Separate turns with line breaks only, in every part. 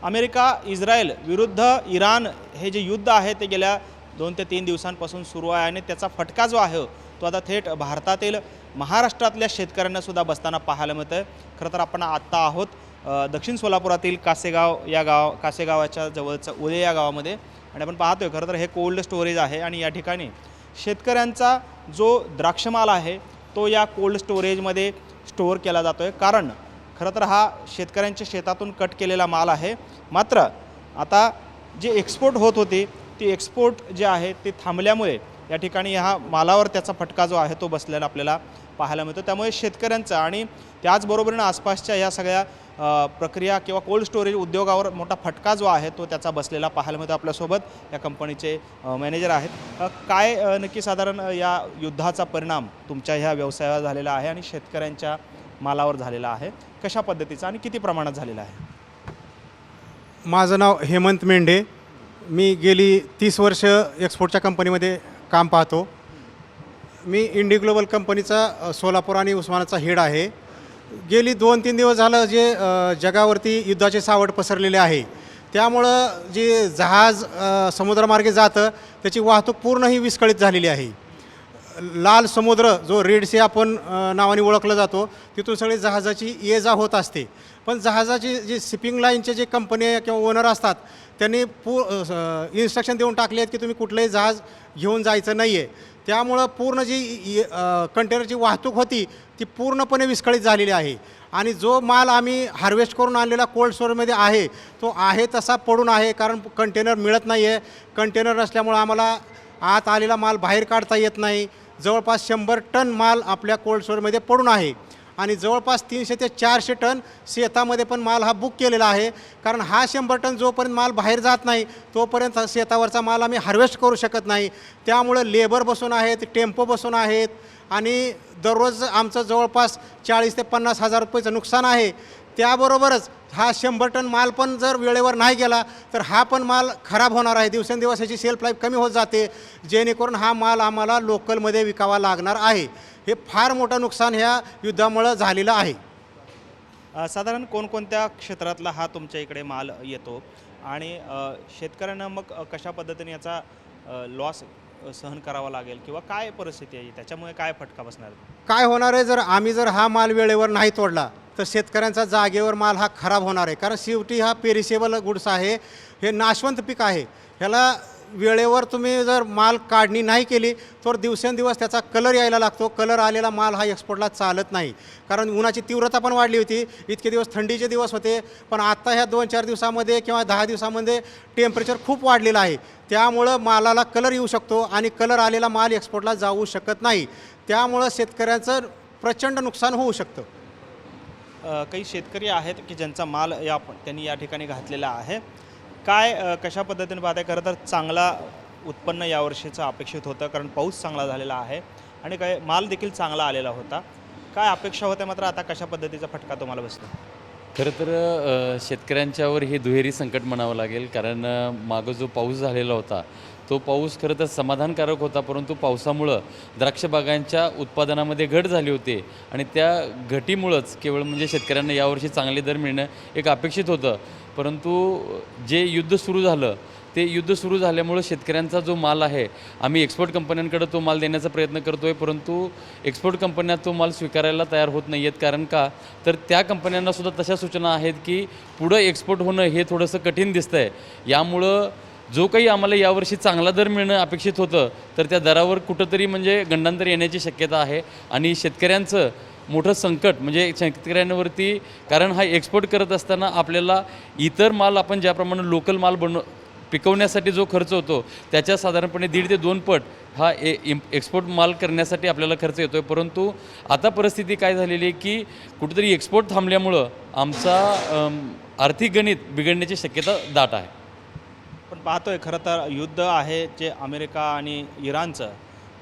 America Israel विरुद्ध Iran हे जे युद्ध आहे ते गेल्या 2 ते 3 दिवसांपासून सुरू आहे आणि त्याचा फटका जो आहे तो आता थेट भारतातील महाराष्ट्रातल्या शेतकऱ्यांना सुद्धा बसताना पाहायला मिळतं। खरं तर आपण आत्ता आहोत दक्षिण सोलापुरातील कासेगावाच्या जवळचं उले या गावामध्ये आणि आपण पाहतोय खरं तर हे कोल्ड स्टोरेज आहे आणि या ठिकाणी शेतकऱ्यांचा जो द्राक्षमाल आहे तो या कोल्ड स्टोरेजमध्ये स्टोअर केला जातोय। कारण खरं तर हा शेतकऱ्यांच्या शेतातून कट केलेला माल आहे। मात्र आता जे एक्सपोर्ट होत होते ती एक्सपोर्ट जे आहे ते थांबल्यामुळे या ठिकाणी ह्या मालावर त्याचा फटका जो आहे तो बसलेला आपल्याला पाहायला मिळतो। त्यामुळे शेतकऱ्यांचा आणि त्याचबरोबरीने आसपासच्या या सगळ्या प्रक्रिया किंवा कोल्ड स्टोरेज उद्योगावर मोठा फटका जो आहे तो त्याचा बसलेला पाहायला मिळतो। आपल्यासोबत या कंपनीचे मॅनेजर आहेत। काय नक्की साधारण या युद्धाचा परिणाम तुमच्या ह्या व्यवसायावर झालेला आहे आणि शेतकऱ्यांच्या मालावर झालेला आहे, कशा पद्धतीचा आणि किती प्रमाणात झालेला आहे?
माझं नाव हेमंत मेंढे। मी गेली 30 वर्ष एक्सपोर्टच्या कंपनीमध्ये काम पाहतो। मी इंडी ग्लोबल कंपनीचा सोलापूर आणि उस्मानाचा हेड आहे। गेली 2-3 दिवस झालं जे जगावरती युद्धाचे सावट पसरलेले आहे त्यामुळं जे जहाज समुद्रमार्गे जातं त्याची वाहतूक पूर्ण ही विस्कळीत झालेली आहे। लाल समुद्र जो रेड सी आपण नावाने ओळखला जातो तिथून सगळी जहाजाची ये जा होत असते। पण जहाजाची जी शिपिंग लाईनचे जे कंपनी किंवा ओनर असतात त्यांनी इन्स्ट्रक्शन देऊन टाकले आहेत की तुम्ही कुठलंही जहाज घेऊन जायचं नाही आहे। त्यामुळं पूर्ण जी कंटेनरची वाहतूक होती ती पूर्णपणे विस्कळीत झालेली आहे आणि जो माल आम्ही हार्वेस्ट करून आणलेला कोल्ड स्टोरेजमध्ये आहे तो आहे तसा पडून आहे। कारण कंटेनर मिळत नाही आहे। कंटेनर नसल्यामुळं आम्हाला आत आलेला माल बाहेर काढता येत नाही। जवळपास 100 टन माल आपल्या कोल्ड स्टोरेजमध्ये पडून आहे आणि जवळपास 300 ते 400 टन शेतामध्ये पण माल हा बुक केलेला आहे। कारण हा 100 टन जोपर्यंत माल बाहेर जात नाही तोपर्यंत शेतावरचा माल आम्ही हार्वेस्ट करू शकत नाही। त्यामुळं लेबर बसून आहेत, टेम्पो बसून आहेत आणि दररोज आमचं जवळपास 40 ते 50 हजार रुपयाचं नुकसान आहे। त्याबरोबरच हा 100 टन माल पण जर वेळेवर नाही गेला तर हा पण माल खराब होणार आहे। दिवसेंदिवस ह्याची शेल्फ लाईफ कमी होत जाते जेणेकरून हा माल आम्हाला लोकलमध्ये विकावा लागणार आहे। हे फार मोठं नुकसान ह्या युद्धामुळं झालेलं आहे।
साधारण कोणकोणत्या क्षेत्रातला हा तुमच्या इकडे माल येतो आणि शेतकऱ्यांना मग कशा पद्धतीने याचा लॉस सहन करावा लागेल किंवा काय परिस्थिती आहे त्याच्यामुळे काय फटका बसणार?
काय होणार आहे आम्ही जर हा माल वेळेवर नाही तोडला तर शेतकऱ्यांचा जागेवर माल हा खराब होणार आहे। कारण शेवटी हा पेरिशेबल गुड्स आहे, हे नाशवंत पीक आहे। ह्याला वेळेवर तुम्ही जर माल काढणी नाही केली तर दिवसेंदिवस त्याचा कलर यायला लागतो। कलर आलेला माल हा एक्सपोर्टला चालत नाही। कारण उन्हाची तीव्रता पण वाढली होती, इतके दिवस थंडीचे दिवस होते, पण आत्ता ह्या 2-4 दिवसामध्ये किंवा 10 दिवसामध्ये टेम्परेचर खूप वाढलेलं आहे। त्यामुळं मालाला कलर येऊ शकतो आणि कलर आलेला माल एक्सपोर्टला जाऊ शकत नाही। त्यामुळं शेतकऱ्यांचं प्रचंड नुकसान होऊ शकतं।
काही शेतकरी आहेत की ज्यांचा माल त्यांनी या ठिकाणी घातलेला आहे। काय कशा पद्धतीने पाहताय? खरं तर चांगला उत्पन्न यावर्षीचं अपेक्षित होतं कारण पाऊस चांगला झालेला आहे आणि काय माल देखील चांगला आलेला होता। काय अपेक्षा होत्या मात्र आता कशा पद्धतीचा फटका तुम्हाला बसतो?
खरं तर शेतकऱ्यांच्यावर हे दुहेरी संकट म्हणावं लागेल। कारण मागं जो पाऊस झालेला होता तो पाऊस खरं तर समाधानकारक होता, परंतु पावसामुळं द्राक्ष बागांच्या उत्पादनामध्ये घट झाली होती आणि त्या घटीमुळंच केवळ म्हणजे शेतकऱ्यांना यावर्षी चांगले दर मिळणं एक अपेक्षित होतं। परंतु जे युद्ध सुरू झालं ते युद्ध सुरू झाल्यामुळं शेतकऱ्यांचा जो माल आहे आम्ही एक्सपोर्ट कंपन्यांकडे तो माल देण्याचा प्रयत्न करतो आहे, परंतु एक्सपोर्ट कंपन्या तो माल स्वीकारायला तयार होत नाही आहेत। कारण का तर त्या कंपन्यांनासुद्धा तशा सूचना आहेत की पुढं एक्सपोर्ट होणं हे थोडंसं कठीण दिसतं आहे। यामुळं जो काही आम्हाला यावर्षी चांगला दर मिळणं अपेक्षित होतं तर त्या दरावर कुठंतरी म्हणजे गंडांतर येण्याची शक्यता आहे आणि शेतकऱ्यांचं मोठं संकट म्हणजे शेतकऱ्यांवरती, कारण हा एक्सपोर्ट करत असताना आपल्याला इतर माल आपण ज्याप्रमाणे लोकल माल पिकवण्यासाठी जो खर्च होतो त्याच्या साधारणपणे 1.5 ते 2 पट हा एक्सपोर्ट माल करण्यासाठी आपल्याला खर्च येतो आहे। परंतु आता परिस्थिती काय झालेली आहे की कुठेतरी एक्सपोर्ट थांबल्यामुळं आमचा आर्थिक गणित बिघडण्याची शक्यता दाट आहे।
पण पाहतोय खरं तर युद्ध आहे जे अमेरिका आणि इराणचं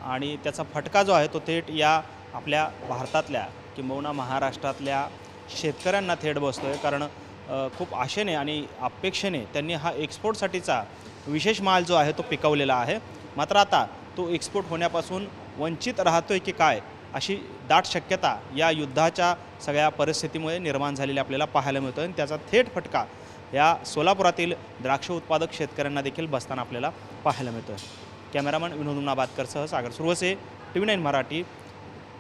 आणि त्याचा फटका जो आहे तो थेट या आपल्या भारतातल्या किंबहुना महाराष्ट्रातल्या शेतकऱ्यांना थेट बसतो आहे। कारण खूप आशेने आणि अपेक्षेने त्यांनी हा एक्सपोर्टसाठीचा विशेष माल जो आहे तो पिकवलेला आहे। मात्र आता तो एक्सपोर्ट होण्यापासून वंचित राहतोय की काय अशी दाट शक्यता या युद्धाच्या सगळ्या परिस्थितीमुळे निर्माण झालेली आपल्याला पाहायला मिळतो आणि त्याचा थेट फटका या सोलापुरातील द्राक्ष उत्पादक शेतकऱ्यांना देखील बसताना आपल्याला पाहायला मिळतं. कॅमेरामन विनोद नाबादकरसह सागर सुरवसे, TV9 मराठी,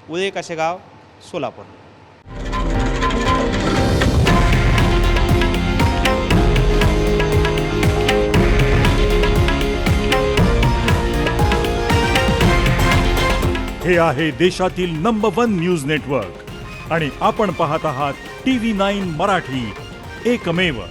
उदय काशेगाव, सोलापूर.
हे आहे देशातील नंबर 1 न्यूज नेटवर्क आणि आपण पाहत आहात TV9 मराठी, एकमेव.